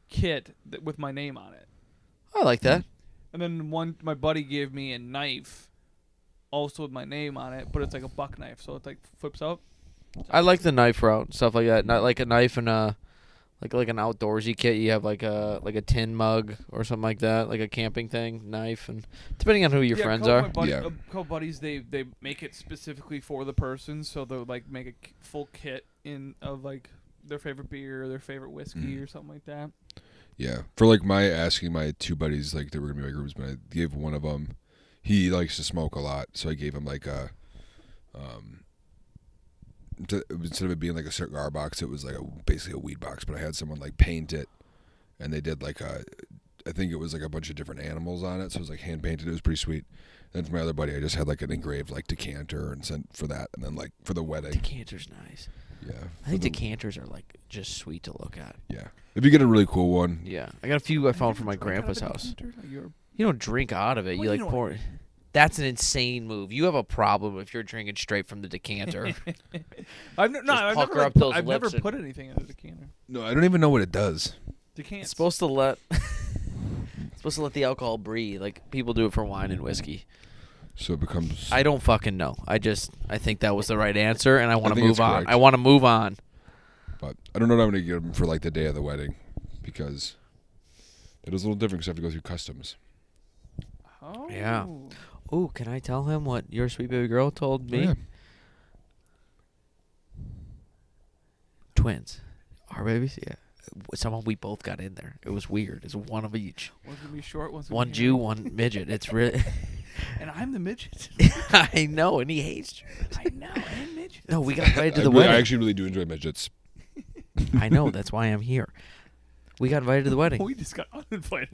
kit with my name on it, I like that. and then my buddy gave me a knife, also with my name on it, but it's like a buck knife, so it like flips out. I like the knife route, stuff like that. Not like a knife and like an outdoorsy kit. You have like a tin mug or something like that, like a camping thing, knife, and depending on who your friends are. A couple buddies, they make it specifically for the person, so they'll like make a full kit of like their favorite beer, or their favorite whiskey, or something like that. Yeah, for like asking my two buddies like they were gonna be my groomsmen, I gave one of them. He likes to smoke a lot, so I gave him like a instead of it being like a cigar box, it was like basically a weed box. But I had someone like paint it, and they did like I think it was like a bunch of different animals on it, so it was like hand painted. It was pretty sweet. And then for my other buddy, I just had like an engraved like decanter and sent for that, and then like for the wedding. Decanter's nice. Yeah, I think decanters are like just sweet to look at. Yeah, if you get a really cool one. Yeah, I got a few I found from my grandpa's house. You don't drink out of it. You like pour it. That's an insane move. You have a problem if you're drinking straight from the decanter. I've never put anything in the decanter. No, I don't even know what it does. It's supposed to let the alcohol breathe. Like people do it for wine and whiskey. So it becomes. I don't fucking know. I think that was the right answer, and I want to think move it's on. correct. I want to move on. But I don't know what I'm going to get them for like the day of the wedding, because it is a little different because I have to go through customs. Oh. Yeah. Ooh, can I tell him what your sweet baby girl told me? Oh, yeah. Twins. Our babies? Yeah. Somehow we both got in there. It was weird. It's one of each. One's going to be short, one's going to One be Jew, one midget. It's really... And I'm the midget. I know, and he hates Jews. I know, and midget. No, we got invited to the wedding. I actually really do enjoy midgets. I know, that's why I'm here. We got invited to the wedding. We just got uninvited.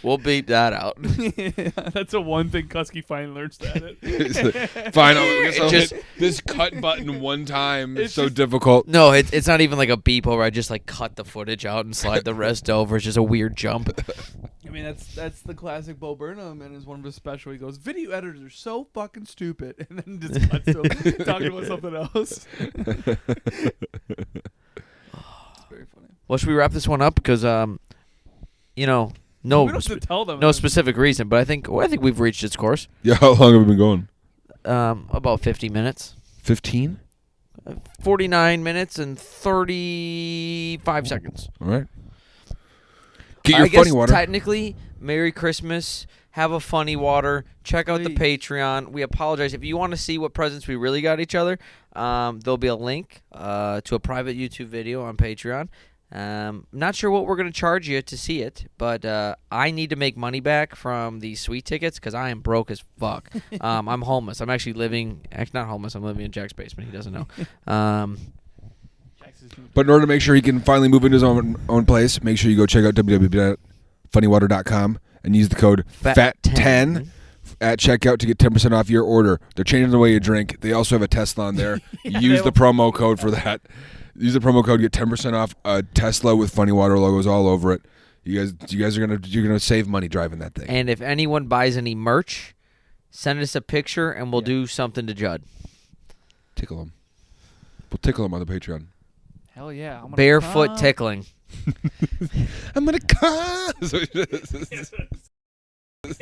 We'll beep that out. That's the one thing Cuske finally learns to edit. Fine, I guess I'll hit this cut button one time. It's so difficult. No, it's not even like a beep over. I just like cut the footage out and slide the rest over. It's just a weird jump. I mean, that's the classic Bo Burnham, and is one of his special. He goes, "Video editors are so fucking stupid," and then just cuts to him talking about something else. Very funny. Well, should we wrap this one up? Because, no, we don't have to tell them. no specific reason, but I think we've reached its course. Yeah, how long have we been going? About 50 minutes. 15? 49 minutes and 35 seconds. All right. Get your funny water. Technically, Merry Christmas. Have a funny water. Check out the Patreon. We apologize. If you want to see what presents we really got each other, there'll be a link to a private YouTube video on Patreon. Not sure what we're going to charge you to see it, but I need to make money back from these sweet tickets because I am broke as fuck. I'm homeless. I'm actually not homeless. I'm living in Jack's basement. He doesn't know. But in order to make sure he can finally move into his own place, make sure you go check out www.funnywater.com and use the code FAT10 at checkout to get 10% off your order. They're changing the way you drink. They also have a Tesla on there. Use the promo code for that. Use the promo code, get 10% off a Tesla with Funny Water logos all over it. You guys are gonna save money driving that thing. And if anyone buys any merch, send us a picture and we'll do something to Judd. Tickle him. We'll tickle him on the Patreon. Hell yeah! I'm Barefoot tickling. I'm gonna come.